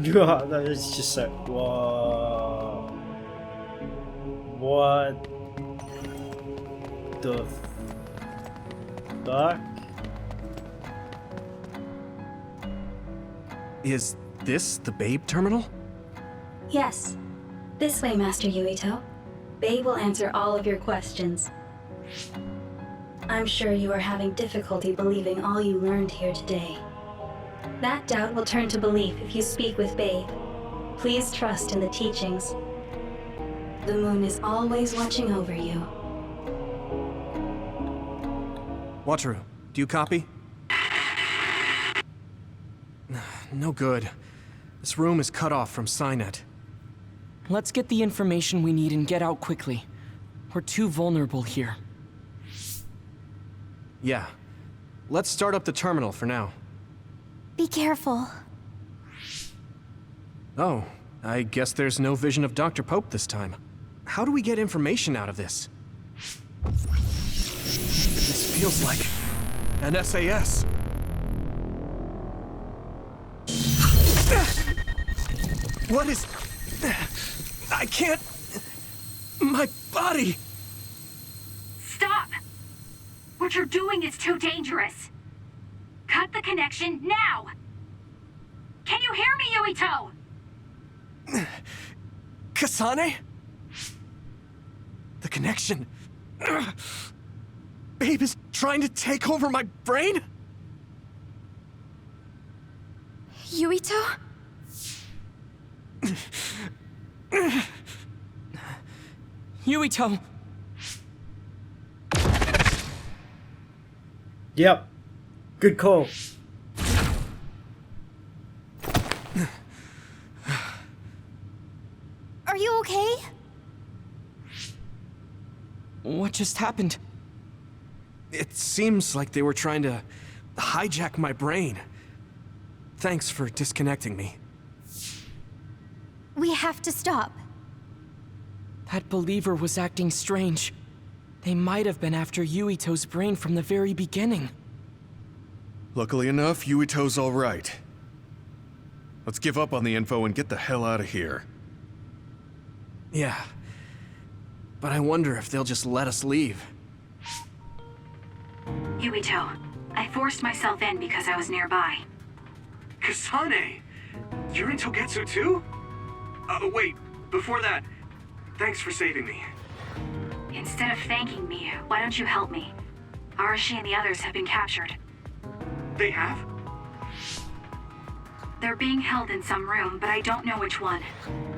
Yeah, that is just like, whoa. What the fuck? Is this the Babe terminal? Yes. This way, Master Yuito. Bae will answer all of your questions. I'm sure you are having difficulty believing all you learned here today. That doubt will turn to belief if you speak with Babe. Please trust in the teachings. The moon is always watching over you. Wataru, do you copy? No good. This room is cut off from Cynet. Let's get the information we need and get out quickly. We're too vulnerable here. Yeah. Let's start up the terminal for now. Be careful. Oh, I guess there's no vision of Dr. Pope this time. How do we get information out of this? This feels like an SAS. What is... I can't... My body... Stop! What you're doing is too dangerous. Cut the connection now! Can you hear me, Yuito? Kasane? The connection... Babe is trying to take over my brain? Yuito? Yuito! Yep. Good call. Are you okay? What just happened? It seems like they were trying to hijack my brain. Thanks for disconnecting me. We have to stop. That believer was acting strange. They might have been after Yuito's brain from the very beginning. Luckily enough, Yuito's all right. Let's give up on the info and get the hell out of here. Yeah. But I wonder if they'll just let us leave. Yuito, I forced myself in because I was nearby. Kasane! You're in Togetsu too? Wait, before that, thanks for saving me. Instead of thanking me, why don't you help me? Arashi and the others have been captured. They have? They're being held in some room, but I don't know which one.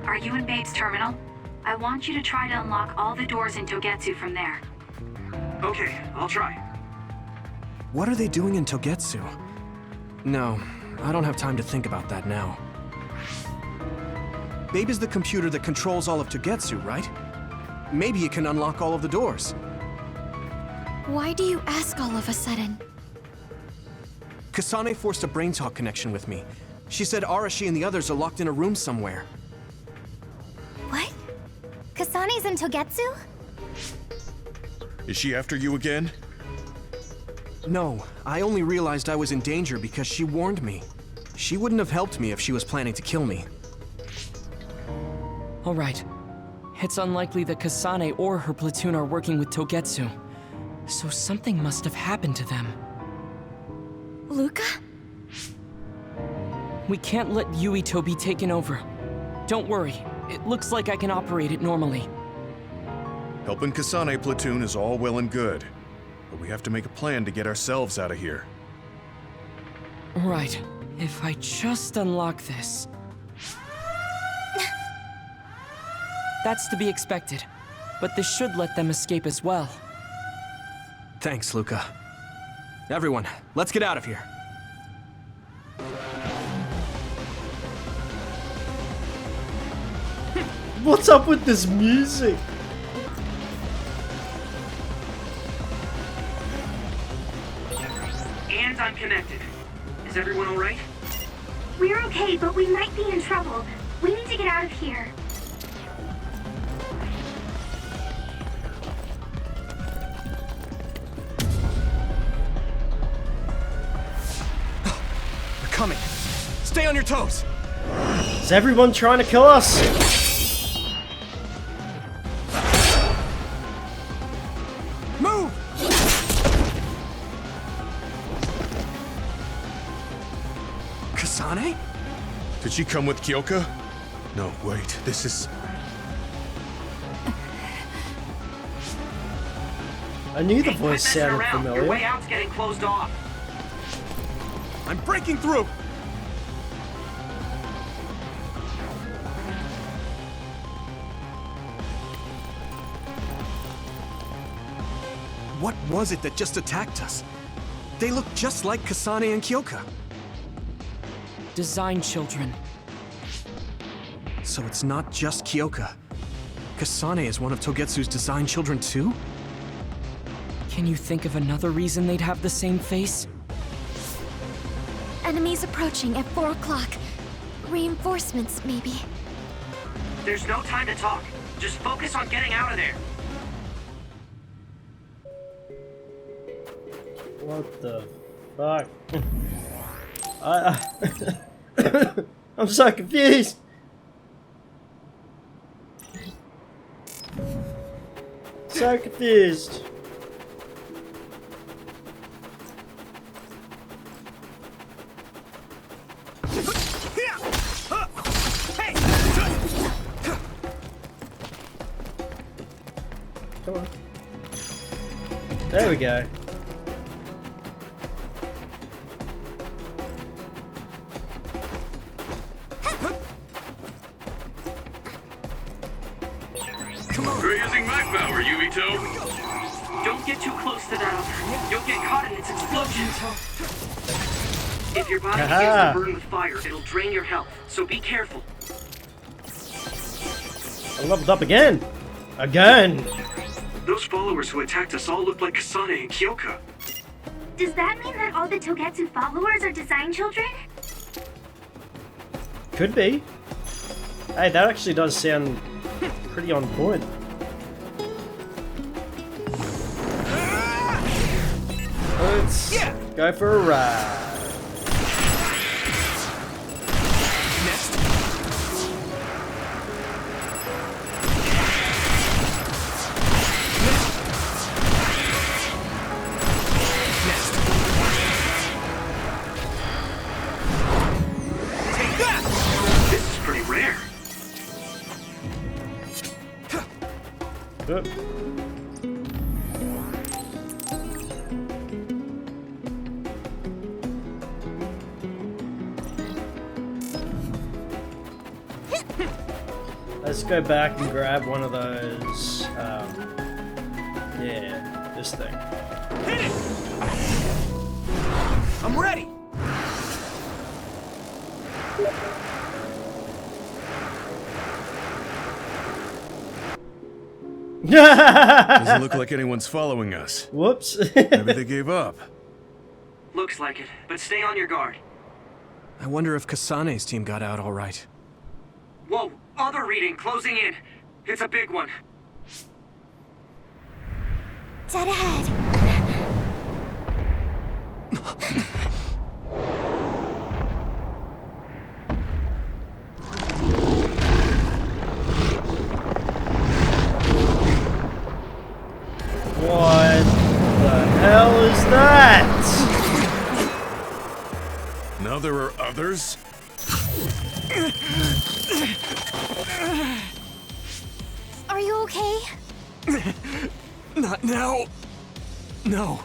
Are you in Babe's terminal? I want you to try to unlock all the doors in Togetsu from there. Okay, I'll try. What are they doing in Togetsu? No, I don't have time to think about that now. Babe is the computer that controls all of Togetsu, right? Maybe it can unlock all of the doors. Why do you ask all of a sudden? Kasane forced a brain talk connection with me. She said Arashi and the others are locked in a room somewhere. What? Kasane's in Togetsu? Is she after you again? No, I only realized I was in danger because she warned me. She wouldn't have helped me if she was planning to kill me. All right. It's unlikely that Kasane or her platoon are working with Togetsu. So something must have happened to them. Luca? We can't let Yuito be taken over. Don't worry. It looks like I can operate it normally. Helping Kasane platoon is all well and good, but we have to make a plan to get ourselves out of here. Right. If I just unlock this... That's to be expected. But this should let them escape as well. Thanks, Luca. Everyone, let's get out of here. What's up with this music? And I'm connected. Is everyone alright? We're okay, but we might be in trouble. We need to get out of here. They're coming. Stay on your toes. Is everyone trying to kill us? Move! Kasane? Did she come with Kyoka? No, wait, this is... I knew the voice Quit messing sounded around. Your way familiar. out's getting closed off. I'm breaking through! What was it that just attacked us? They look just like Kasane and Kyoka. Design children. So it's not just Kyoka. Kasane is one of Togetsu's design children too? Can you think of another reason they'd have the same face? Enemies approaching at 4 o'clock. Reinforcements, maybe. There's no time to talk. Just focus on getting out of there. What the fuck? I'm so confused. So confused. Come on. There we go. We're using my power, Yuito. Don't get too close to that other. You'll get caught in its explosion. If your body begins to burn with fire, it'll drain your health. So be careful. I leveled up again. Again. Those followers who attacked us all look like Kasane and Kyoka. Does that mean that all the Togetsu followers are design children? Could be. Hey, that actually does sound pretty on point. Let's go for a ride. This is pretty rare. Good. Let's go back and grab one of those. Yeah, this thing. Hit it! I'm ready! Doesn't look like anyone's following us. Whoops. Maybe they gave up. Looks like it, but stay on your guard. I wonder if Kasane's team got out all right. Whoa, other reading closing in. It's a big one. Dead ahead. What the hell is that? Now there are others? Are you okay? Not now. No.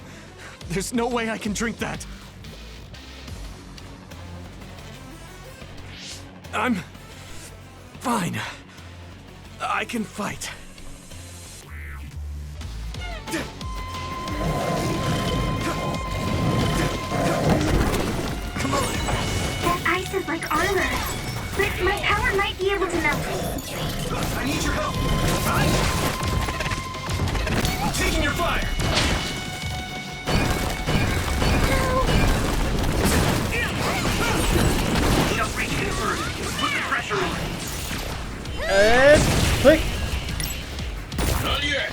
There's no way I can drink that. I'm fine. I can fight. Come on. That ice is like armor. But my power might be able to melt it. I need your help. Right? I'm taking your fire. Just reach in first. Put the pressure on. And click. Not yet.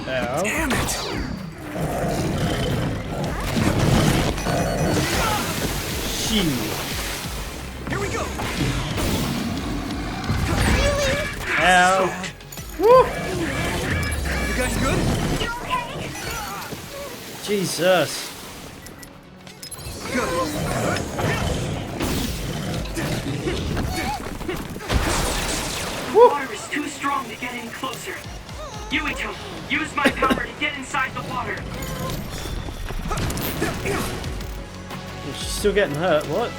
Ow. hell? Damn it! Shoo. Here we go! Ow. Woo. You guys good? Jesus. The water is too strong to get any closer. Yuito, use my power to get inside the water. She's still getting hurt. What?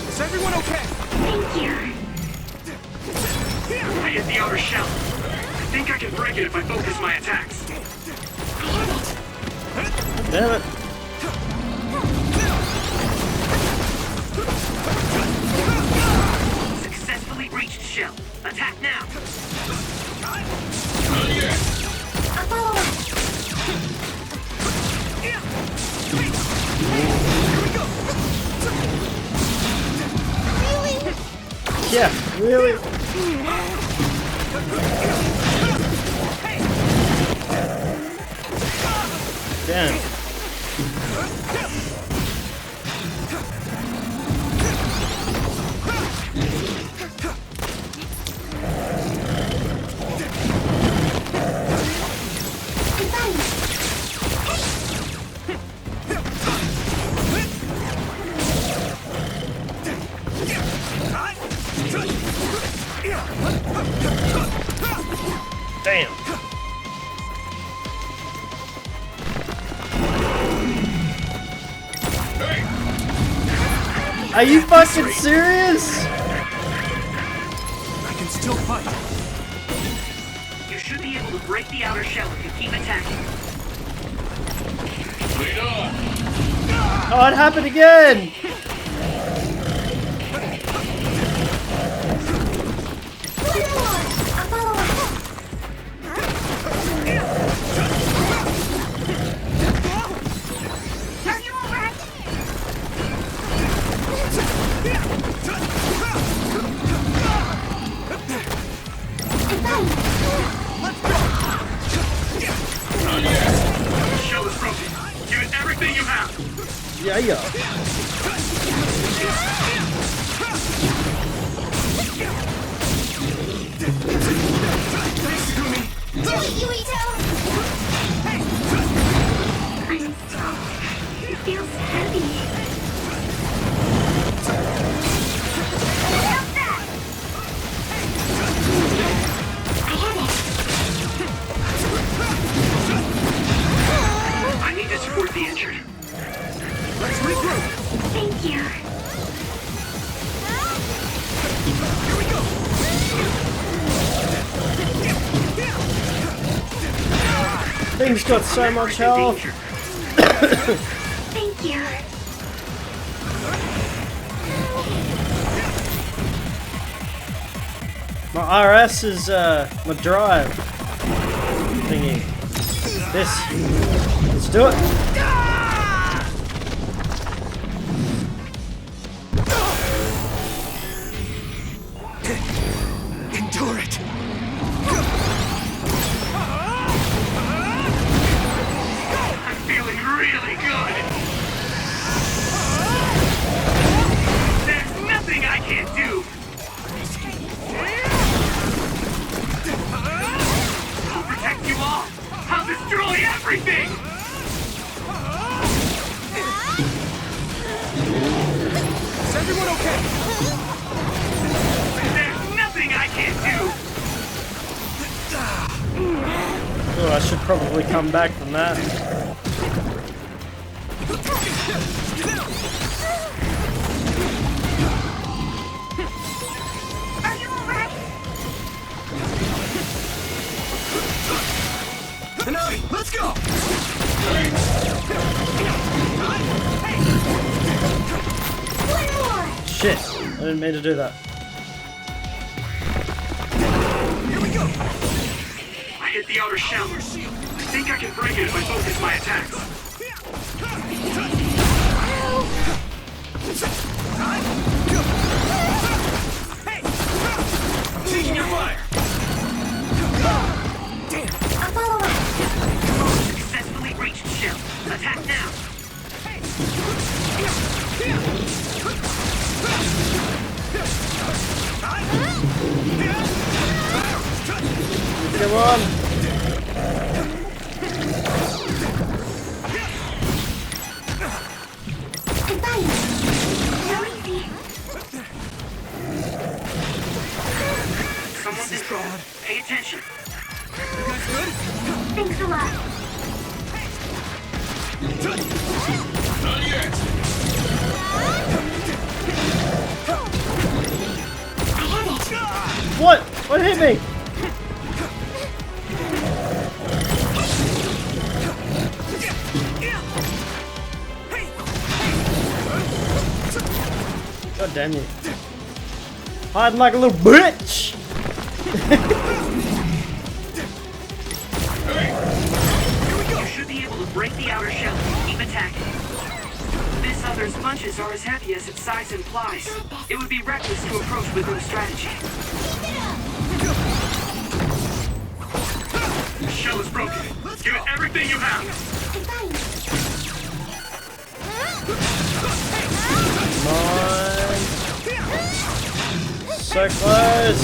Is everyone okay? Thank you. I hit the outer shell. I think I can break it if I focus my attacks. Damn it. Successfully reached shell. Attack now. Yeah, really? Damn. Damn. Are you fucking serious? I can still fight. You should be able to break the outer shell if you keep attacking. Lead on. Oh, it happened again! The shell is broken. Give it everything you have. Yeah, yeah. It feels heavy. I need to support the injured. Let's regroup. Thank you. Here we go. Thing's got so much health. Thank you. My RS is my drive thingy. This. Let's do it. Endure it. I'm feeling really good. There's nothing I can't do. I'll protect you all. I'll destroy everything. Is everyone okay? There's nothing I can't do. Oh, I should probably come back from that. Are you alright? Tonight, let's go. One more! Shit, I didn't mean to do that. Here we go. I hit the outer shell. I think I can break it if I focus my attacks. Hey! I'm taking your fire. Damn. A follow-up! Not yet! What? What hit me? God damn you. Hiding like a little bitch! You should be able to break the outer shell and keep attacking. This other's punches are as heavy as its size implies. It would be reckless to approach with no strategy. The shell is broken. Give it everything you have! Come on. So close.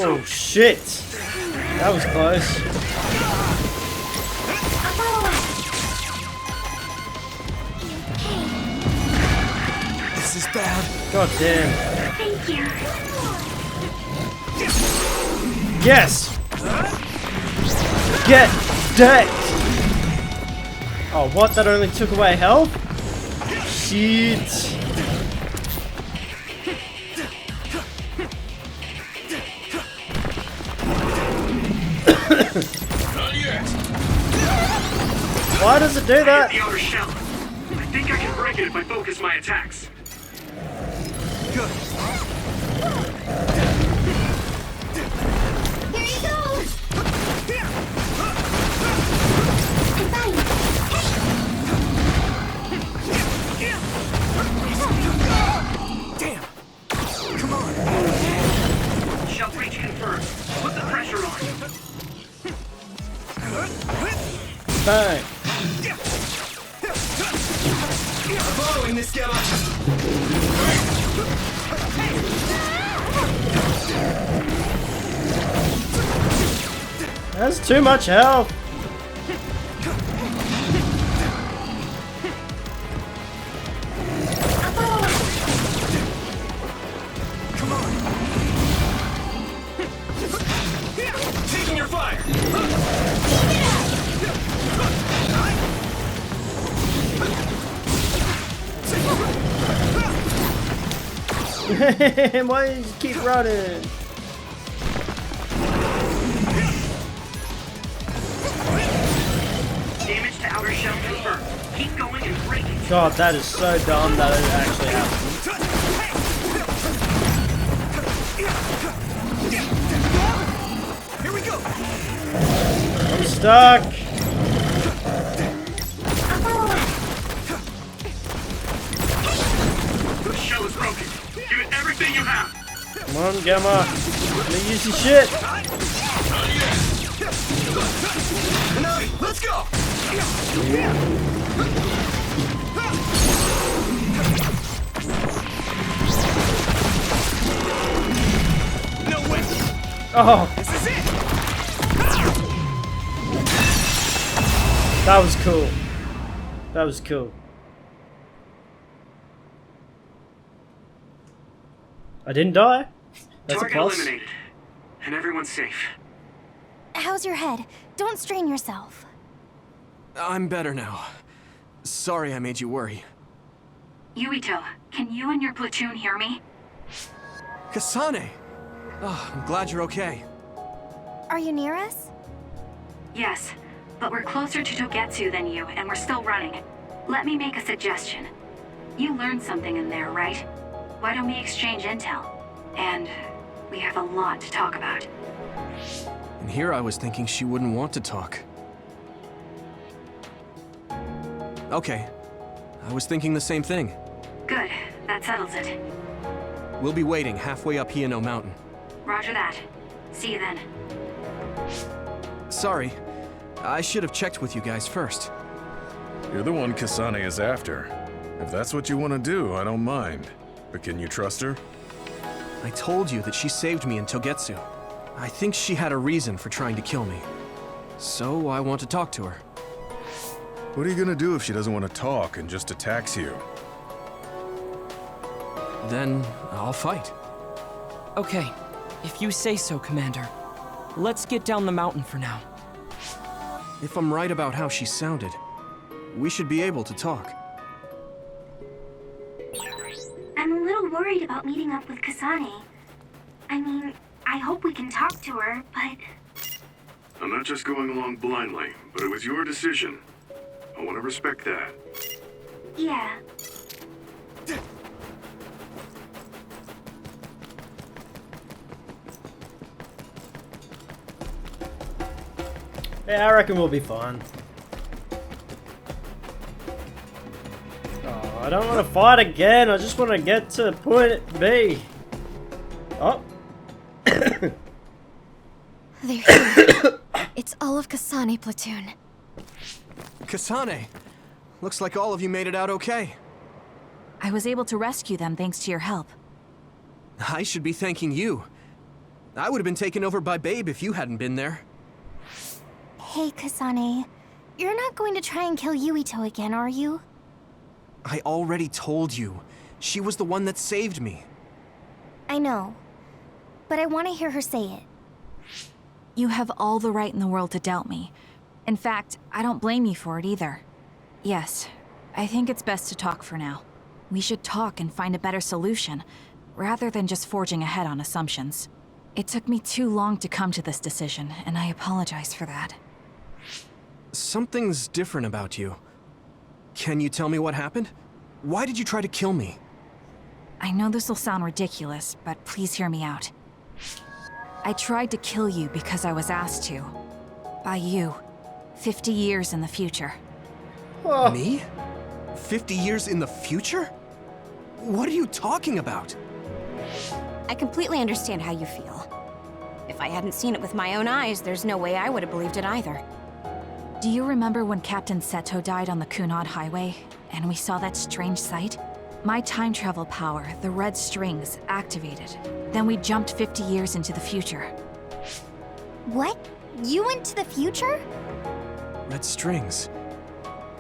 Oh shit! That was close. This is bad. God damn. Thank you. Yes! Get decked! Oh, what? That only took away health? Shit. Not yet! Why does it do I hit that? the outer shell. I think I can break it if I focus my attacks. Good. Here you go! Damn. Come on. Shell breach confirmed. Put the pressure on. Bang. Following this guy. That's too much health. Come on. Taking your fire. Why do you keep running? Damage to outer shell confirmed. Keep going and break it. God, that is so dumb that it actually happened. Here we go. I'm stuck. The shell is broken. Give it everything you have! Come on, Gamma. Let me use your shit. Not yet! Nami, let's go. No way. Oh, This is it. that was cool. That was cool. I didn't die. That's a Target plus. eliminated. And everyone's safe. How's your head? Don't strain yourself. I'm better now. Sorry I made you worry. Yuito, can you and your platoon hear me? Kasane! Oh, I'm glad you're okay. Are you near us? Yes, but we're closer to Togetsu than you, and we're still running. Let me make a suggestion. You learned something in there, right? Why don't we exchange intel? And we have a lot to talk about. And here I was thinking she wouldn't want to talk. Okay. I was thinking the same thing. Good, that settles it. We'll be waiting halfway up Hino Mountain. Roger that. See you then. Sorry. I should have checked with you guys first. You're the one Kasane is after. If that's what you want to do, I don't mind. But can you trust her? I told you that she saved me in Togetsu. I think she had a reason for trying to kill me. So I want to talk to her. What are you gonna do if she doesn't want to talk and just attacks you? Then I'll fight. Okay, if you say so, Commander. Let's get down the mountain for now. If I'm right about how she sounded, we should be able to talk. I'm a little worried about meeting up with Kasane. I mean, I hope we can talk to her, but... I'm not just going along blindly, but it was your decision. I want to respect that. yeah. Yeah, I reckon we'll be fine. Oh, I don't want to fight again. I just want to get to point B. Oh. They're here. It's all of Kasane platoon. Kasane! Looks like all of you made it out okay. I was able to rescue them thanks to your help. I should be thanking you. I would have been taken over by Babe if you hadn't been there. Hey, Kasane. You're not going to try and kill Yuito again, are you? I already told you. She was the one that saved me. I know. But I want to hear her say it. You have all the right in the world to doubt me. In fact, I don't blame you for it either. Yes, I think it's best to talk for now. We should talk and find a better solution, rather than just forging ahead on assumptions. It took me too long to come to this decision, and I apologize for that. Something's different about you. Can you tell me what happened? Why did you try to kill me? I know this will sound ridiculous, but please hear me out. I tried to kill you because I was asked to. By you. 50 years in the future. Me? 50 years in the future? What are you talking about? I completely understand how you feel. If I hadn't seen it with my own eyes, there's no way I would have believed it either. Do you remember when Captain Seto died on the Kunad Highway, and we saw that strange sight? My time travel power, the red strings, activated. Then we jumped 50 years into the future. What? You went to the future? Red strings.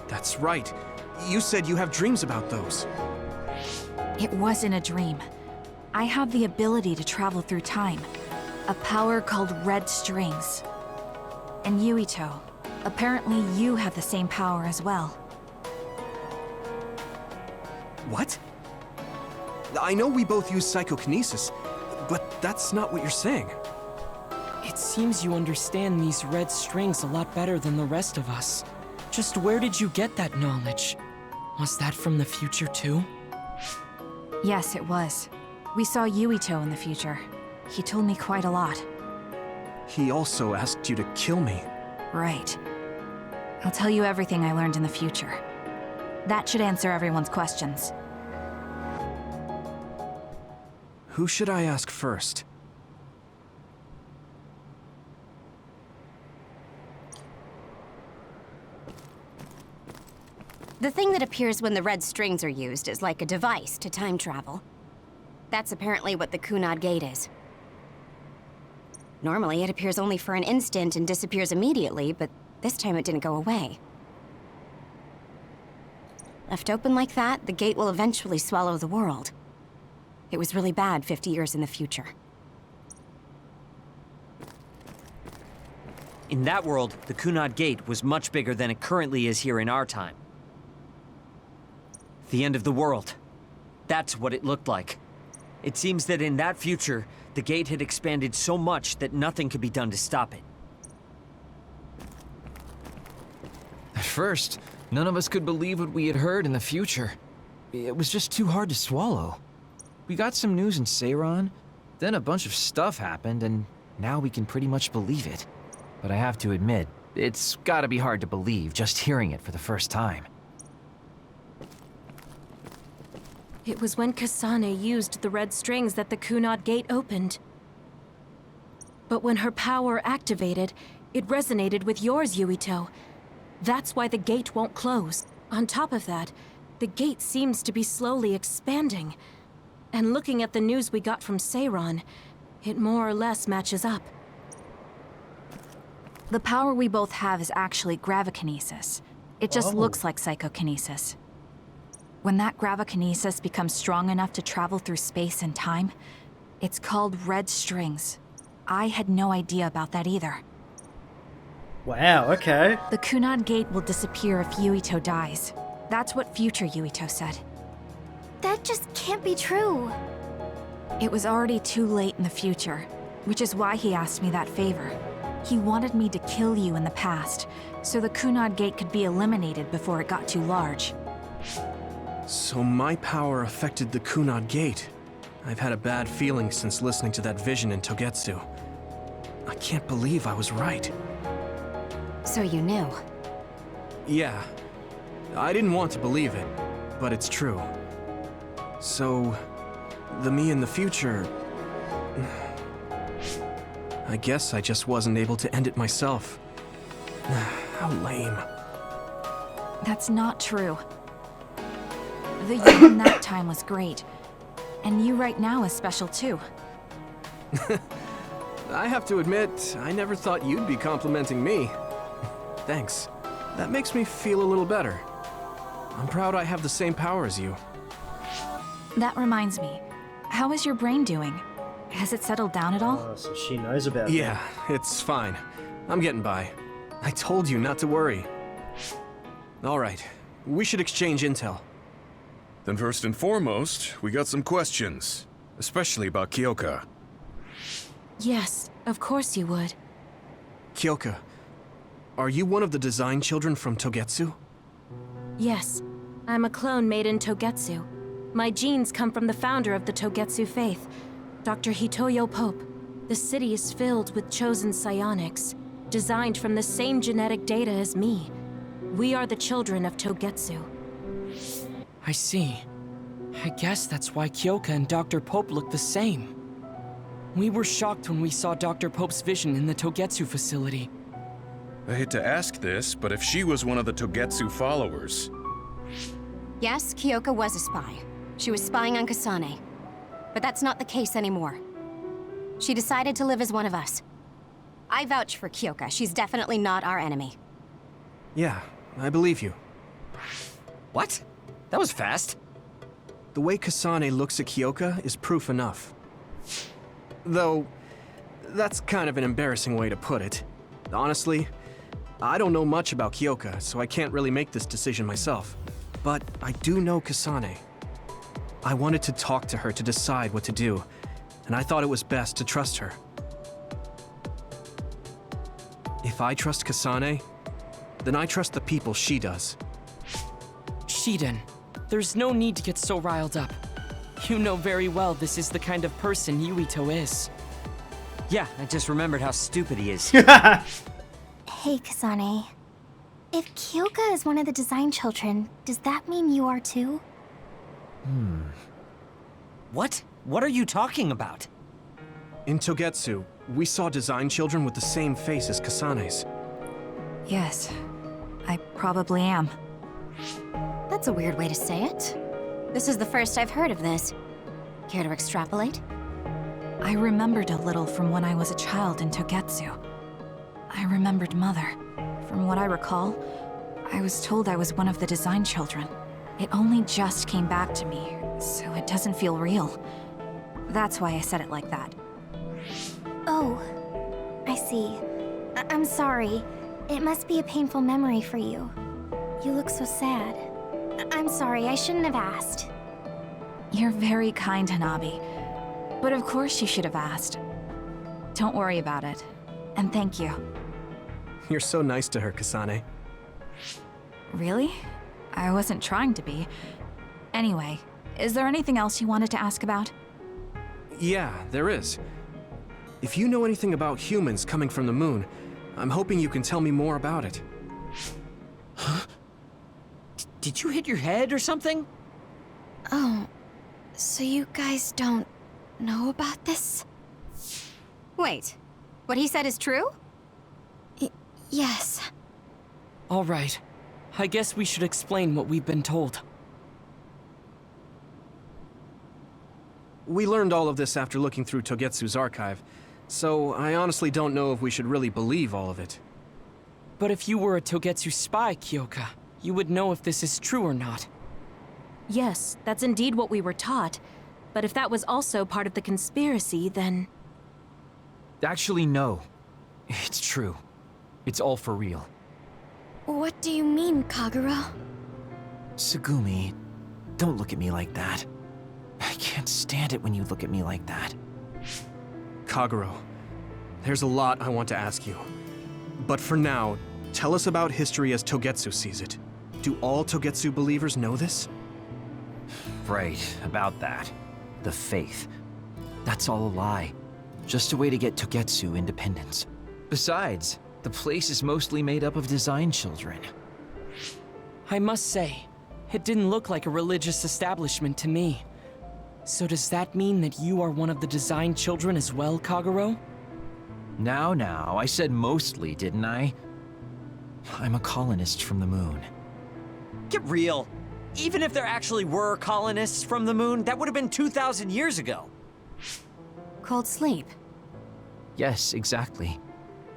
That's right. You said you have dreams about those. It wasn't a dream. I have the ability to travel through time. A power called red strings. And Yuito, apparently you have the same power as well. What? I know we both use psychokinesis, but that's not what you're saying. It seems you understand these red strings a lot better than the rest of us. Just where did you get that knowledge? Was that from the future too? Yes, it was. We saw Yuito in the future. He told me quite a lot. He also asked you to kill me. Right. I'll tell you everything I learned in the future. That should answer everyone's questions. Who should I ask first? The thing that appears when the red strings are used is like a device to time travel. That's apparently what the Kunad Gate is. Normally, it appears only for an instant and disappears immediately, but this time it didn't go away. Left open like that, the gate will eventually swallow the world. It was really bad 50 years in the future. In that world, the Kunad Gate was much bigger than it currently is here in our time. The end of the world. That's what it looked like. It seems that in that future, the gate had expanded so much that nothing could be done to stop it. At first, none of us could believe what we had heard in the future. It was just too hard to swallow. We got some news in Seiran, then a bunch of stuff happened, and now we can pretty much believe it. But I have to admit, it's gotta be hard to believe just hearing it for the first time. It was when Kasane used the red strings that the Kunad Gate opened. But when her power activated, it resonated with yours, Yuito. That's why the gate won't close. On top of that, the gate seems to be slowly expanding. And looking at the news we got from Seiran, it more or less matches up. The power we both have is actually gravikinesis. It just Oh. looks like psychokinesis. When that gravikinesis becomes strong enough to travel through space and time, it's called red strings. I had no idea about that either. Wow, okay. The Kunad Gate will disappear if Yuito dies. That's what future Yuito said. That just can't be true. It was already too late in the future, which is why he asked me that favor. He wanted me to kill you in the past, so the Kunad Gate could be eliminated before it got too large. So my power affected the Kunad Gate. I've had a bad feeling since listening to that vision in Togetsu. I can't believe I was right. So you knew? Yeah. I didn't want to believe it, but it's true. So, the me in the future... I guess I just wasn't able to end it myself. How lame. That's not true. The you in that time was great. And you right now is special too. I have to admit, I never thought you'd be complimenting me. Thanks. That makes me feel a little better. I'm proud I have the same power as you. That reminds me. How is your brain doing? Has it settled down at all? Oh, so she knows about it. Yeah, it's fine. I'm getting by. I told you not to worry. All right, we should exchange intel. Then first and foremost, we got some questions. Especially about Kyoka. Yes, of course you would. Kyoka, are you one of the design children from Togetsu? Yes, I'm a clone made in Togetsu. My genes come from the founder of the Togetsu faith, Dr. Hitoyo Pope. The city is filled with chosen psionics, designed from the same genetic data as me. We are the children of Togetsu. I see. I guess that's why Kyoka and Dr. Pope look the same. We were shocked when we saw Dr. Pope's vision in the Togetsu facility. I hate to ask this, but if she was one of the Togetsu followers... Yes, Kyoka was a spy. She was spying on Kasane. But that's not the case anymore. She decided to live as one of us. I vouch for Kyoka. She's definitely not our enemy. Yeah, I believe you. What? That was fast. The way Kasane looks at Kyoka is proof enough. Though, that's kind of an embarrassing way to put it. Honestly, I don't know much about Kyoka, so I can't really make this decision myself. But I do know Kasane. I wanted to talk to her to decide what to do, and I thought it was best to trust her. If I trust Kasane, then I trust the people she does. Shiden, there's no need to get so riled up. You know very well this is the kind of person Yuito is. Yeah, I just remembered how stupid he is. Hey, Kasane. If Kyoka is one of the design children, does that mean you are too? What? What are you talking about? In Togetsu, we saw design children with the same face as Kasane's. Yes, I probably am. That's a weird way to say it. This is the first I've heard of this. Care to extrapolate? I remembered a little from when I was a child in Togetsu. I remembered Mother. From what I recall, I was told I was one of the design children. It only just came back to me, so it doesn't feel real. That's why I said it like that. Oh, I see. I'm sorry. It must be a painful memory for you. You look so sad. I'm sorry, I shouldn't have asked. You're very kind, Hanabi. But of course you should have asked. Don't worry about it. And thank you. You're so nice to her, Kasane. Really? I wasn't trying to be. Anyway, is there anything else you wanted to ask about? Yeah, there is. If you know anything about humans coming from the moon, I'm hoping you can tell me more about it. Huh? Did you hit your head or something? Oh, so you guys don't know about this? Wait, what he said is true? Yes. All right. I guess we should explain what we've been told. We learned all of this after looking through Togetsu's archive, so I honestly don't know if we should really believe all of it. But if you were a Togetsu spy, Kyoka, you would know if this is true or not. Yes, that's indeed what we were taught. But if that was also part of the conspiracy, then... Actually, no. It's true. It's all for real. What do you mean, Kagero? Tsugumi, don't look at me like that. I can't stand it when you look at me like that. Kagero, there's a lot I want to ask you. But for now, tell us about history as Togetsu sees it. Do all Togetsu believers know this? Right, about that. The faith. That's all a lie. Just a way to get Togetsu independence. Besides, the place is mostly made up of design children. I must say, it didn't look like a religious establishment to me. So does that mean that you are one of the design children as well, Kagero? Now, I said mostly, didn't I? I'm a colonist from the moon. Get real. Even if there actually were colonists from the moon, that would have been 2,000 years ago. Cold sleep. Yes, exactly.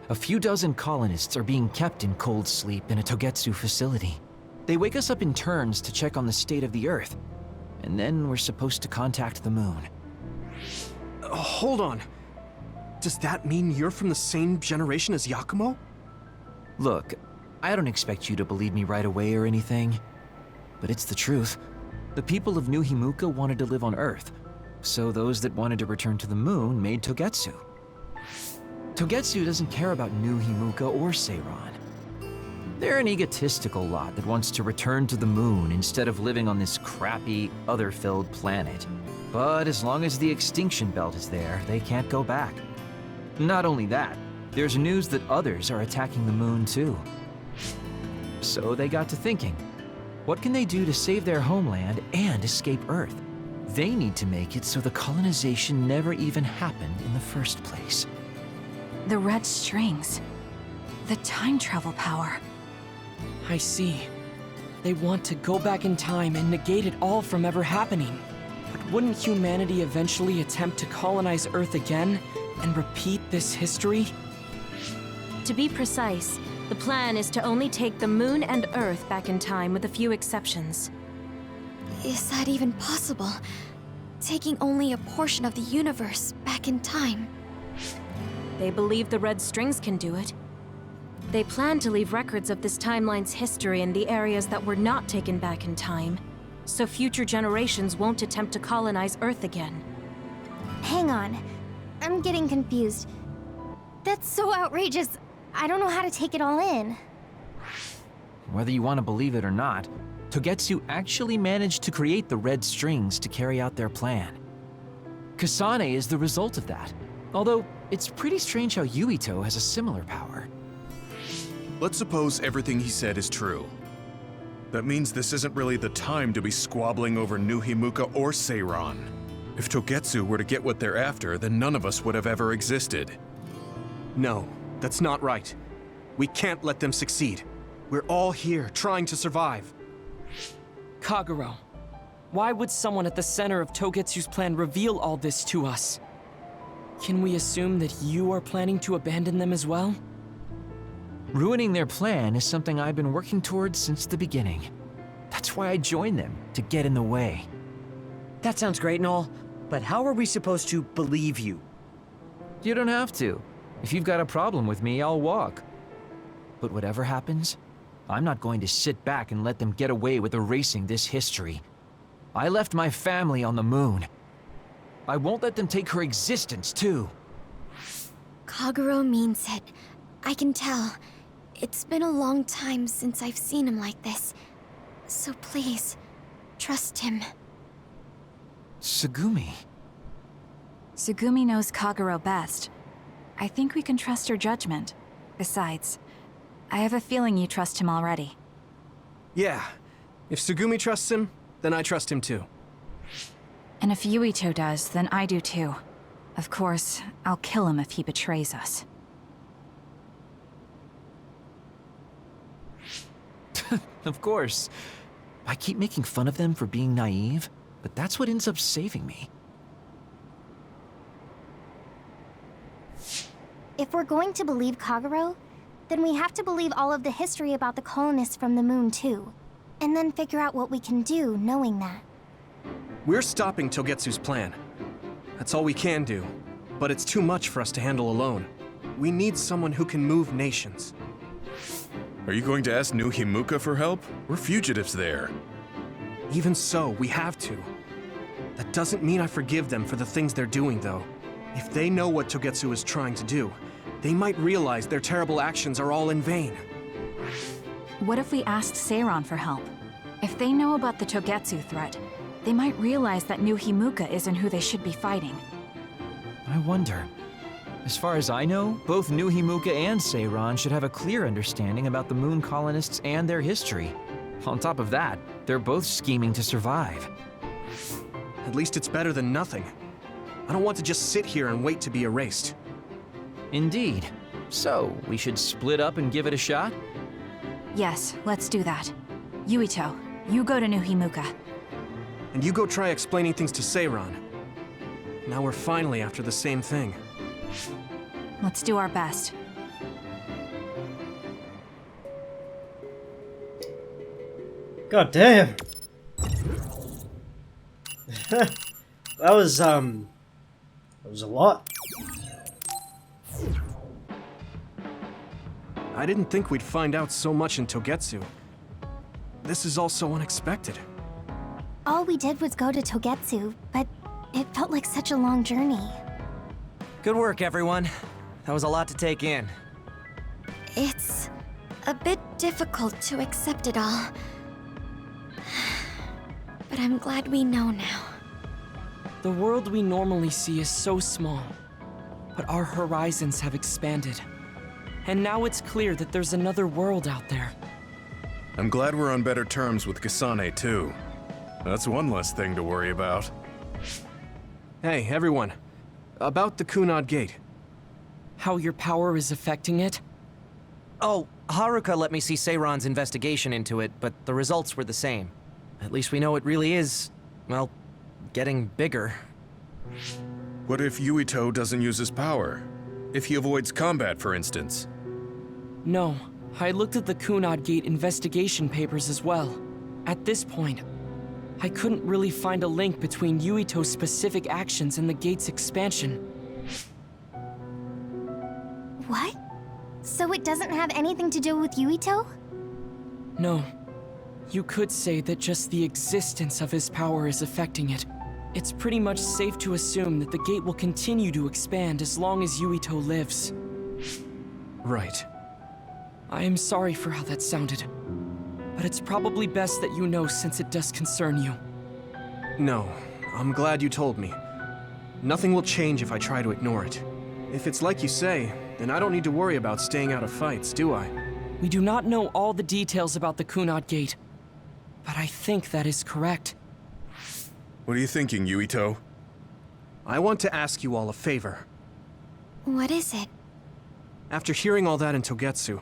A few dozen colonists are being kept in cold sleep in a Togetsu facility. They wake us up in turns to check on the state of the Earth, and then we're supposed to contact the moon. Hold on. Does that mean you're from the same generation as Yakumo? Look, I don't expect you to believe me right away or anything, but it's the truth. The people of New Himuka wanted to live on Earth, so those that wanted to return to the moon made Togetsu. Togetsu doesn't care about New Himuka or Seiran. They're an egotistical lot that wants to return to the moon instead of living on this crappy, other-filled planet. But as long as the extinction belt is there, they can't go back. Not only that, there's news that others are attacking the moon too. So they got to thinking, what can they do to save their homeland and escape Earth? They need to make it so the colonization never even happened in the first place. The red strings. The time travel power. I see. They want to go back in time and negate it all from ever happening. But wouldn't humanity eventually attempt to colonize Earth again and repeat this history? To be precise, the plan is to only take the moon and Earth back in time with a few exceptions. Is that even possible? Taking only a portion of the universe back in time? They believe the red strings can do it. They plan to leave records of this timeline's history in the areas that were not taken back in time, so future generations won't attempt to colonize Earth again. Hang on. I'm getting confused. That's so outrageous. I don't know how to take it all in. Whether you want to believe it or not, Togetsu actually managed to create the red strings to carry out their plan. Kasane is the result of that, although it's pretty strange how Yuito has a similar power. Let's suppose everything he said is true. That means this isn't really the time to be squabbling over New Himuka or Seiran. If Togetsu were to get what they're after, then none of us would have ever existed. No, that's not right. We can't let them succeed. We're all here trying to survive. Kagero, why would someone at the center of Togetsu's plan reveal all this to us? Can we assume that you are planning to abandon them as well? Ruining their plan is something I've been working towards since the beginning. That's why I joined them, to get in the way. That sounds great and all, but how are we supposed to believe you? You don't have to. If you've got a problem with me, I'll walk. But whatever happens, I'm not going to sit back and let them get away with erasing this history. I left my family on the moon. I won't let them take her existence, too. Kagero means it. I can tell. It's been a long time since I've seen him like this. So please, trust him. Tsugumi. Tsugumi knows Kagero best. I think we can trust her judgment. Besides, I have a feeling you trust him already. Yeah. If Tsugumi trusts him, then I trust him too. And if Yuito does, then I do too. Of course, I'll kill him if he betrays us. Of course. I keep making fun of them for being naive, but that's what ends up saving me. If we're going to believe Kagero, then we have to believe all of the history about the colonists from the moon too. And then figure out what we can do knowing that. We're stopping Togetsu's plan. That's all we can do. But it's too much for us to handle alone. We need someone who can move nations. Are you going to ask New Himuka for help? We're fugitives there. Even so, we have to. That doesn't mean I forgive them for the things they're doing, though. If they know what Togetsu is trying to do, they might realize their terrible actions are all in vain. What if we asked Seiran for help? If they know about the Togetsu threat, they might realize that New Himuka isn't who they should be fighting. I wonder. As far as I know, both New Himuka and Seiran should have a clear understanding about the moon colonists and their history. On top of that, they're both scheming to survive. At least it's better than nothing. I don't want to just sit here and wait to be erased. Indeed. So, we should split up and give it a shot? Yes, let's do that. Yuito, you go to New Himuka. And you go try explaining things to Seiran. Now we're finally after the same thing. Let's do our best. God damn. That was a lot. I didn't think we'd find out so much in Togetsu. This is all so unexpected. All we did was go to Togetsu, but it felt like such a long journey. Good work, everyone. That was a lot to take in. It's a bit difficult to accept it all. But I'm glad we know now. The world we normally see is so small, but our horizons have expanded. And now it's clear that there's another world out there. I'm glad we're on better terms with Kasane, too. That's one less thing to worry about. Hey, everyone. About the Kunad Gate. How your power is affecting it? Oh, Haruka let me see Seiran's investigation into it, but the results were the same. At least we know it really is, well, getting bigger. What if Yuito doesn't use his power? If he avoids combat, for instance? No, I looked at the Kunad Gate investigation papers as well. At this point, I couldn't really find a link between Yuito's specific actions and the gate's expansion. What? So it doesn't have anything to do with Yuito? No. You could say that just the existence of his power is affecting it. It's pretty much safe to assume that the gate will continue to expand as long as Yuito lives. Right. I am sorry for how that sounded, but it's probably best that you know since it does concern you. No, I'm glad you told me. Nothing will change if I try to ignore it. If it's like you say, then I don't need to worry about staying out of fights, do I? We do not know all the details about the Kunad Gate, but I think that is correct. What are you thinking, Yuito? I want to ask you all a favor. What is it? After hearing all that in Togetsu,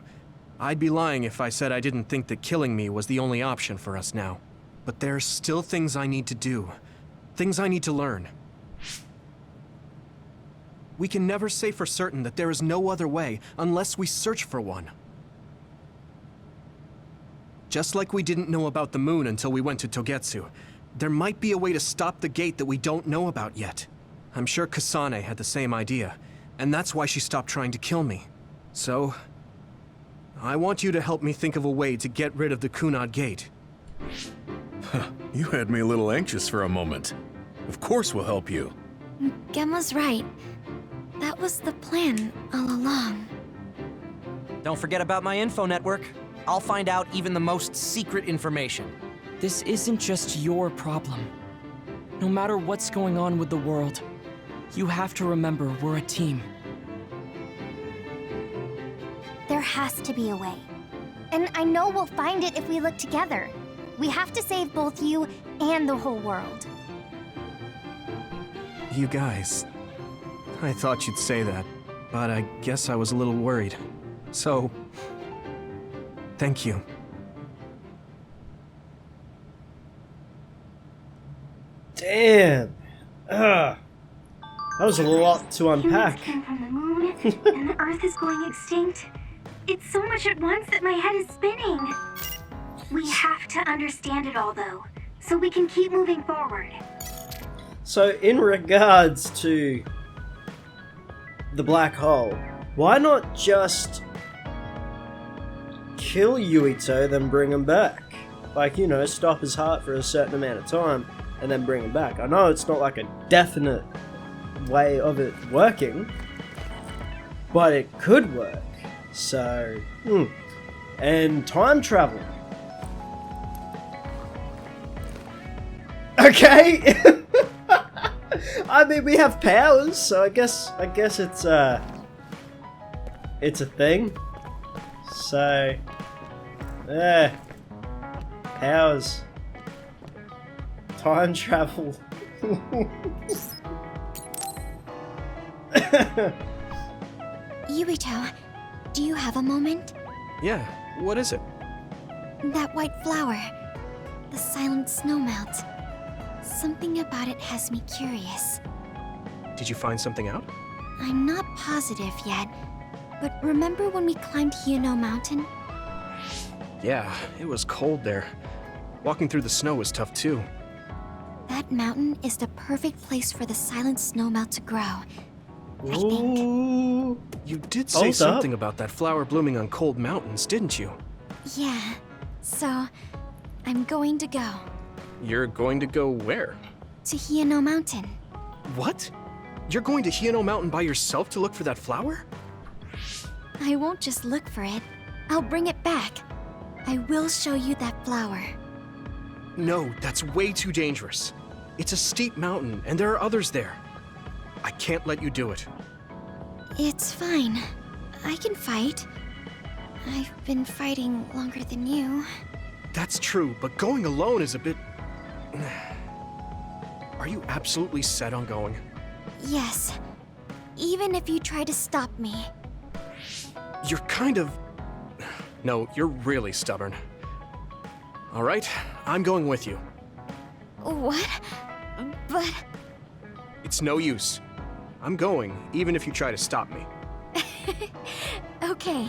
I'd be lying if I said I didn't think that killing me was the only option for us now. But there's still things I need to do. Things I need to learn. We can never say for certain that there is no other way unless we search for one. Just like we didn't know about the moon until we went to Togetsu, there might be a way to stop the gate that we don't know about yet. I'm sure Kasane had the same idea, and that's why she stopped trying to kill me. So, I want you to help me think of a way to get rid of the Kunad Gate. You had me a little anxious for a moment. Of course we'll help you. Gemma's right. That was the plan all along. Don't forget about my info network. I'll find out even the most secret information. This isn't just your problem. No matter what's going on with the world, you have to remember we're a team. There has to be a way. And I know we'll find it if we look together. We have to save both you and the whole world. You guys... I thought you'd say that, but I guess I was a little worried. So... thank you. Damn. Ugh. That was a lot to unpack. Humans came from the moon, and the Earth is going extinct. It's so much at once that my head is spinning. We have to understand it all, though, so we can keep moving forward. So, in regards to the black hole, why not just kill Yuito, then bring him back? Like, you know, stop his heart for a certain amount of time, and then bring him back. I know it's not like a definite way of it working, but it could work. So, and time travel. Okay. I mean, we have powers, so I guess it's a thing. So, powers, time travel. Yuito, do you have a moment? Yeah, what is it? That white flower. The silent snowmelt. Something about it has me curious. Did you find something out? I'm not positive yet, but remember when we climbed Hino Mountain? Yeah, it was cold there. Walking through the snow was tough too. That mountain is the perfect place for the silent snowmelt to grow. I think. Ooh. You did say Hold something up. about that flower blooming on cold mountains, didn't you? Yeah, so I'm going to go. You're going to go where? To Hino Mountain. What? You're going to Hino Mountain by yourself to look for that flower? I won't just look for it. I'll bring it back. I will show you that flower. No, that's way too dangerous. It's a steep mountain, and there are others there. I can't let you do it. It's fine. I can fight. I've been fighting longer than you. That's true, but going alone is a bit... Are you absolutely set on going? Yes. Even if you try to stop me. You're kind of... No, you're really stubborn. All right, I'm going with you. What? But... It's no use. I'm going, even if you try to stop me. Okay,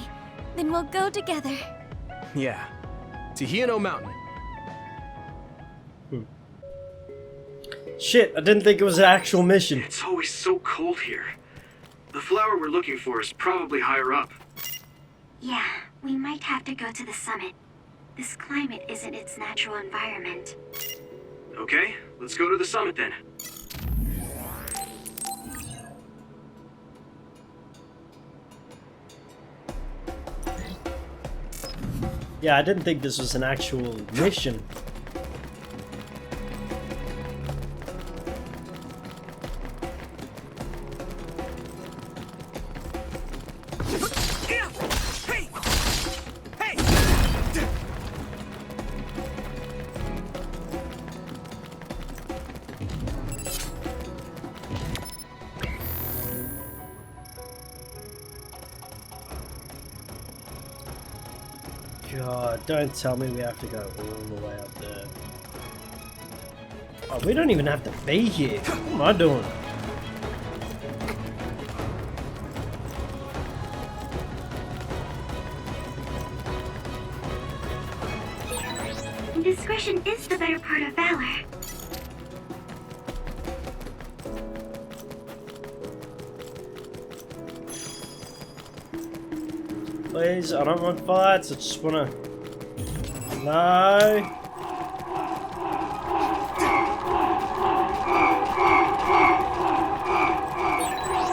then we'll go together. Yeah, to Hino Mountain. Shit, I didn't think it was an actual mission. It's always so cold here. The flower we're looking for is probably higher up. Yeah, we might have to go to the summit. This climate isn't its natural environment. Okay, let's go to the summit then. Yeah, I didn't think this was an actual mission. God, don't tell me we have to go all the way up there. Oh, we don't even have to be here. What am I doing? Discretion is the better part of valor. Please, I don't want fights, I just wanna... No!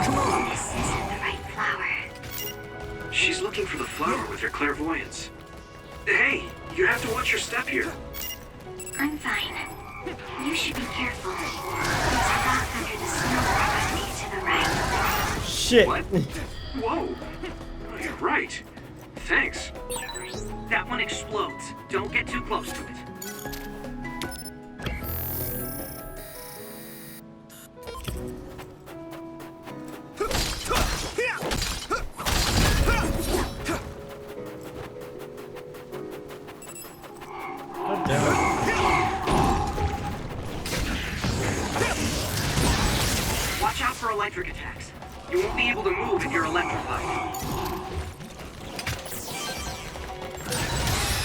Come on. This isn't the right flower. She's looking for the flower with her clairvoyance. Hey, you have to watch your step here. I'm fine. You should be careful. There's a rock under the snow directly to the right. Shit! What? Whoa! You're right. Thanks. That one explodes. Don't get too close to it. God damn it. Watch out for electric attacks. You won't be able to move if you're electrified.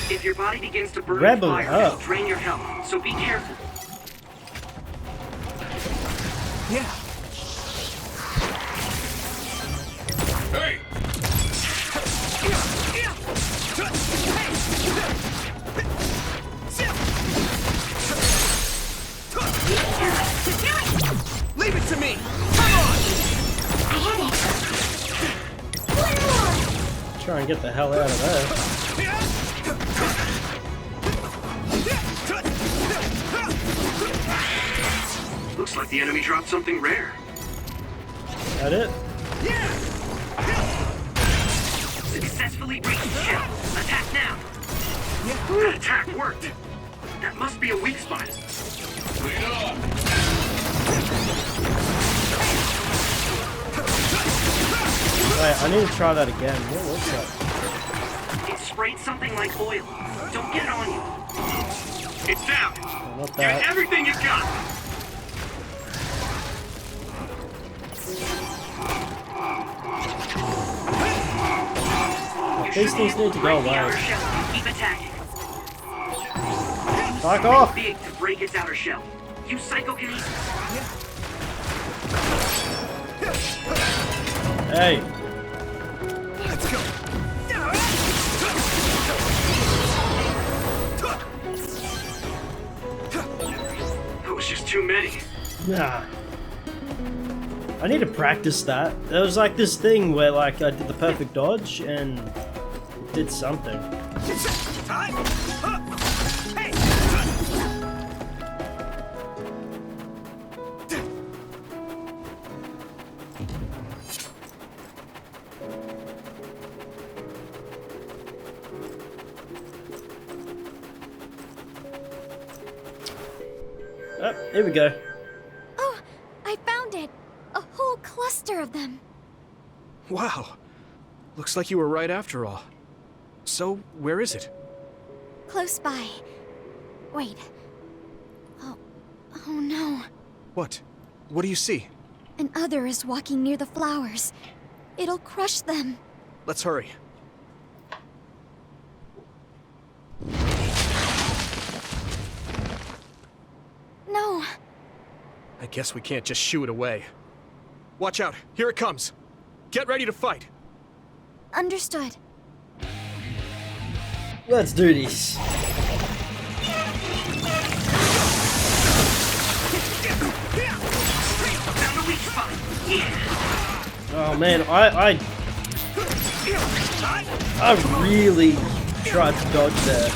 If your body begins to burn Rebel fire, up. it'll drain your health, so be careful. Yeah. Hey! Leave it to me! Come on! Try and get the hell out of there. Looks like the enemy dropped something rare. That it? Successfully breached the shell. Attack now. That attack worked. That must be a weak spot. Wait, I need to try that again. What was that? It sprayed something like oil. Don't get it on you. It's down. Oh, not Give it that. everything you've got. These things need to go Break the outer away. shell. Keep attacking. Fuck off! Big to break its outer shell. Use psychokinesis. Hey! Let's go! That was just too many. Nah. I need to practice that. There was like this thing where like I did the perfect dodge and it did something. Oh, here we go. Oh, I found it! A whole cluster of them. Wow. Looks like you were right after all. So, where is it? Close by. Wait. Oh no. What? What do you see? An other is walking near the flowers. It'll crush them. Let's hurry. No. I guess we can't just shoo it away. Watch out, here it comes. Get ready to fight. Understood. Let's do this. Found a weak spot. Yeah. Oh man, I really tried to dodge there.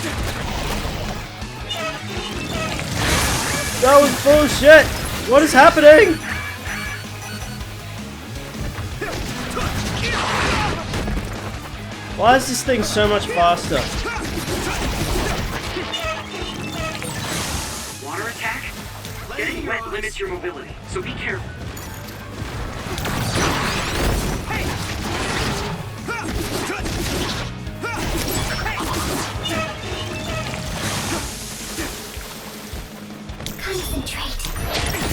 That was bullshit! What is happening? Why is this thing so much faster? Water attack? Getting wet limits your mobility, so be careful. Concentrate.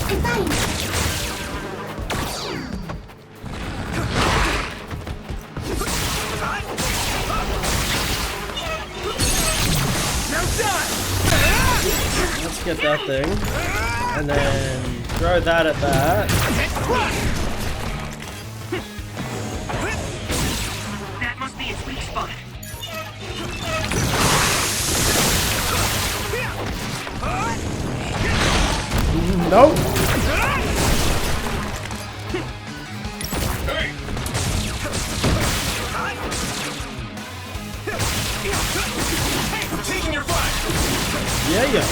Divine. Let's get that thing. And then throw that at that. That must be its weak spot. Nope. I'm taking your fire! Yeah, yeah.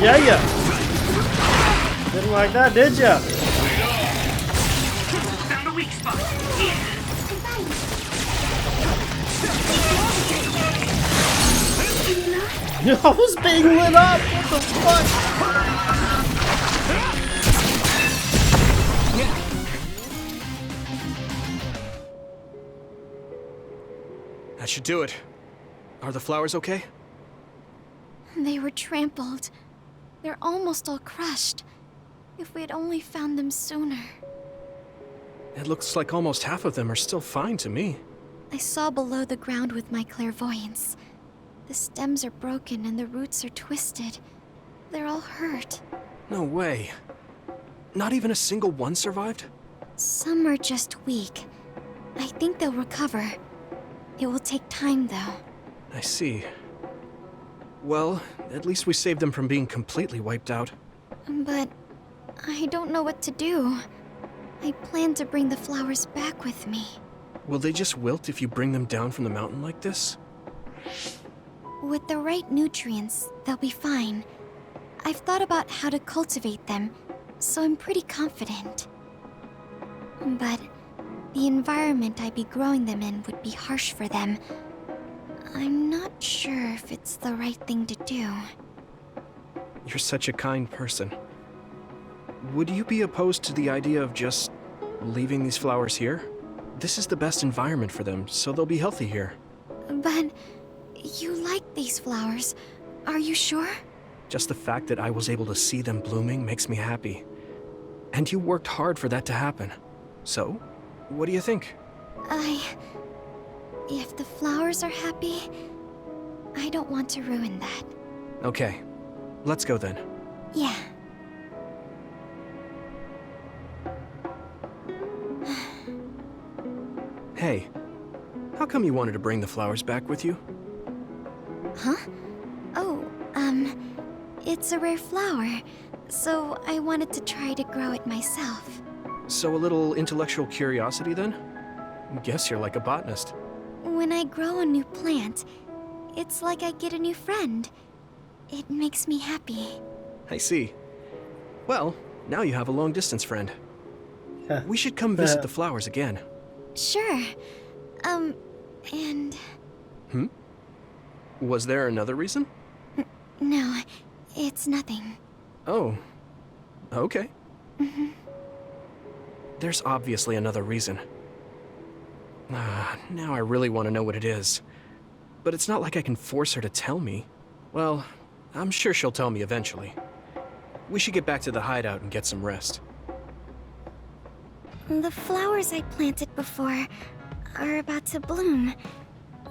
Yeah, yeah. Didn't like that, did ya? Found a weak spot. I was being lit up! What the fuck? That should do it. Are the flowers okay? They were trampled. They're almost all crushed. If we had only found them sooner. It looks like almost half of them are still fine to me. I saw below the ground with my clairvoyance. The stems are broken and the roots are twisted. They're all hurt. No way. Not even a single one survived? Some are just weak. I think they'll recover. It will take time, though. I see. Well, at least we saved them from being completely wiped out. But I don't know what to do. I plan to bring the flowers back with me. Will they just wilt if you bring them down from the mountain like this? With the right nutrients, they'll be fine. I've thought about how to cultivate them, so I'm pretty confident. But the environment I'd be growing them in would be harsh for them. I'm not sure if it's the right thing to do. You're such a kind person. Would you be opposed to the idea of just leaving these flowers here? This is the best environment for them, so they'll be healthy here. But you like these flowers, are you sure? Just the fact that I was able to see them blooming makes me happy. And you worked hard for that to happen. So, what do you think? If the flowers are happy, I don't want to ruin that. Okay, let's go then. Yeah. Hey, how come you wanted to bring the flowers back with you? Huh? Oh, it's a rare flower, so I wanted to try to grow it myself. So a little intellectual curiosity then? Guess you're like a botanist. When I grow a new plant, it's like I get a new friend. It makes me happy. I see. Well, now you have a long-distance friend. We should come visit the flowers again. Sure. And... Was there another reason? No, it's nothing. Oh. Okay. Mm-hmm. There's obviously another reason. Now I really want to know what it is. But it's not like I can force her to tell me. Well, I'm sure she'll tell me eventually. We should get back to the hideout and get some rest. The flowers I planted before are about to bloom.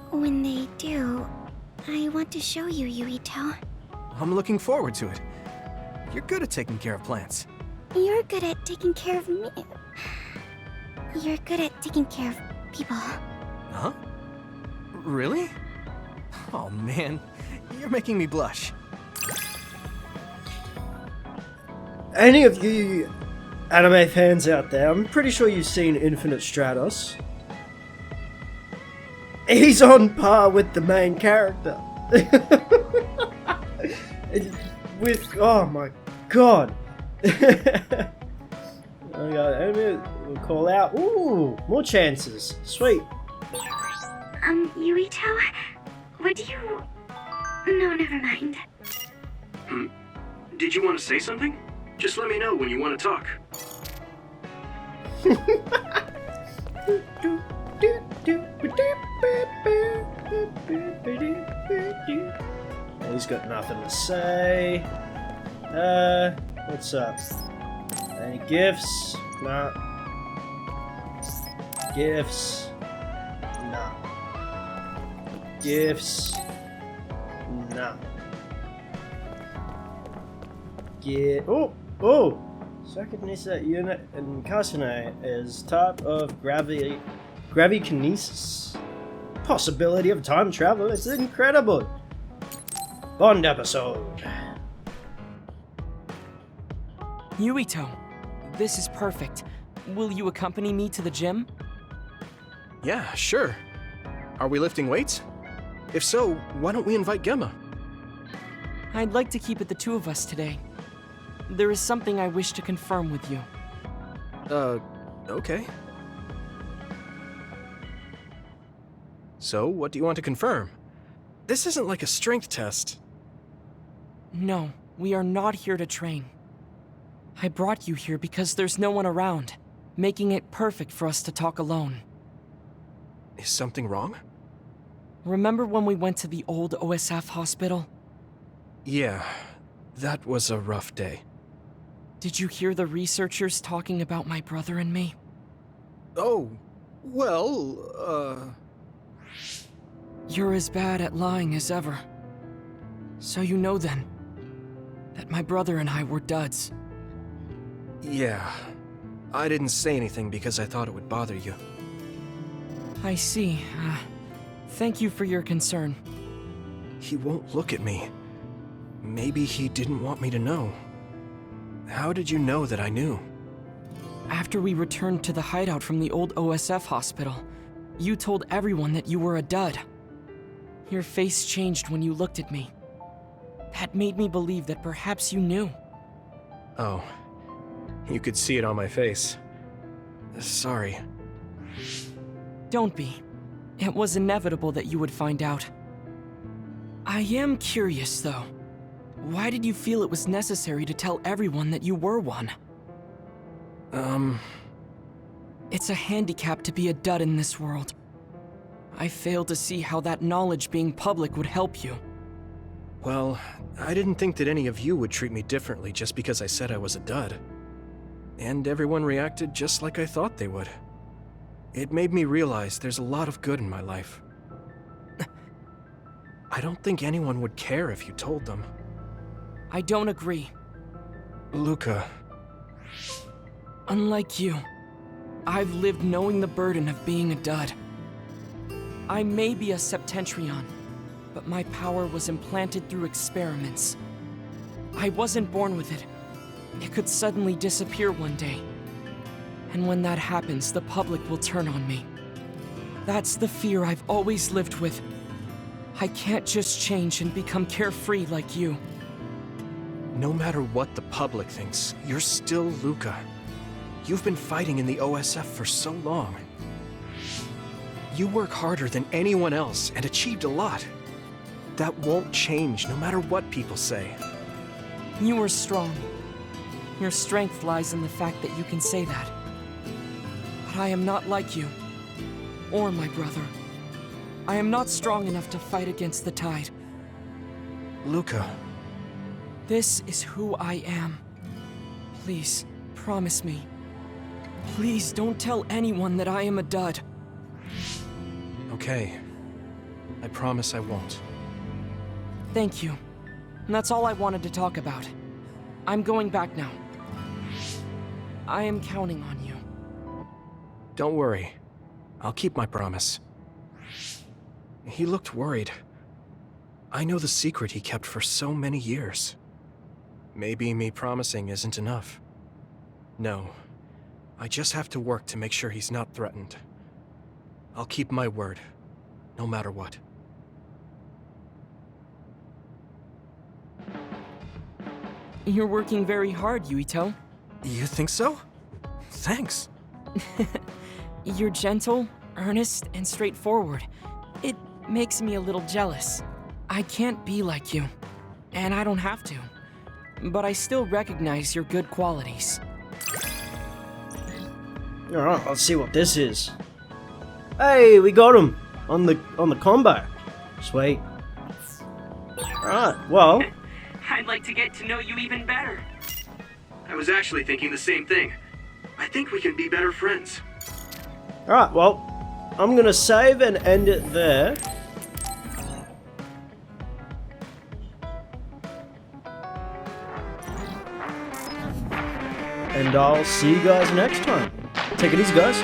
When they do, I want to show you, Yuito. I'm looking forward to it. You're good at taking care of plants. You're good at taking care of me. You're good at taking care of people. Huh? Really? Oh man, you're making me blush. Any of you anime fans out there, I'm pretty sure you've seen Infinite Stratos. He's on par with the main character. Oh my god. Oh god, enemy will call out. Ooh, more chances. Sweet. Yuito, would you... No, never mind. Did you want to say something? Just let me know when you want to talk. He's got nothing to say. What's up? Any gifts? Nah. Gifts? Nah. Gifts? Nah. Oh! Psychokinesis unit in Kasane is type of gravikinesis. Possibility of time travel is incredible. Bond episode. Yuito, this is perfect. Will you accompany me to the gym? Yeah, sure. Are we lifting weights? If so, why don't we invite Gemma? I'd like to keep it the two of us today. There is something I wish to confirm with you. Okay. So, what do you want to confirm? This isn't like a strength test. No, we are not here to train. I brought you here because there's no one around, making it perfect for us to talk alone. Is something wrong? Remember when we went to the old OSF hospital? Yeah, that was a rough day. Did you hear the researchers talking about my brother and me? Oh, well, You're as bad at lying as ever. So you know then, that my brother and I were duds. Yeah. I didn't say anything because I thought it would bother you. I see. Thank you for your concern. He won't look at me. Maybe he didn't want me to know. How did you know that I knew? After we returned to the hideout from the old OSF hospital, you told everyone that you were a dud. Your face changed when you looked at me. That made me believe that perhaps you knew. Oh. You could see it on my face. Sorry. Don't be. It was inevitable that you would find out. I am curious, though. Why did you feel it was necessary to tell everyone that you were one? It's a handicap to be a dud in this world. I fail to see how that knowledge being public would help you. Well, I didn't think that any of you would treat me differently just because I said I was a dud. And everyone reacted just like I thought they would. It made me realize there's a lot of good in my life. I don't think anyone would care if you told them. I don't agree. Luca. Unlike you, I've lived knowing the burden of being a dud. I may be a Septentrion, but my power was implanted through experiments. I wasn't born with it. It could suddenly disappear one day. And when that happens, the public will turn on me. That's the fear I've always lived with. I can't just change and become carefree like you. No matter what the public thinks, you're still Luca. You've been fighting in the OSF for so long. You work harder than anyone else and achieved a lot. That won't change no matter what people say. You are strong. Your strength lies in the fact that you can say that. But I am not like you. Or my brother. I am not strong enough to fight against the tide. Luca. This is who I am. Please, promise me. Please don't tell anyone that I am a dud. Okay. I promise I won't. Thank you. And that's all I wanted to talk about. I'm going back now. I am counting on you. Don't worry. I'll keep my promise. He looked worried. I know the secret he kept for so many years. Maybe me promising isn't enough. No. I just have to work to make sure he's not threatened. I'll keep my word, no matter what. You're working very hard, Yuito. You think so? Thanks. You're gentle, earnest, and straightforward. It makes me a little jealous. I can't be like you, and I don't have to. But I still recognize your good qualities. Alright, let's see what this is. Hey, we got him on the combo. Sweet. Alright, well. I'd like to get to know you even better. I was actually thinking the same thing. I think we can be better friends. Alright, well, I'm gonna save and end it there. And I'll see you guys next time. Take it easy, guys.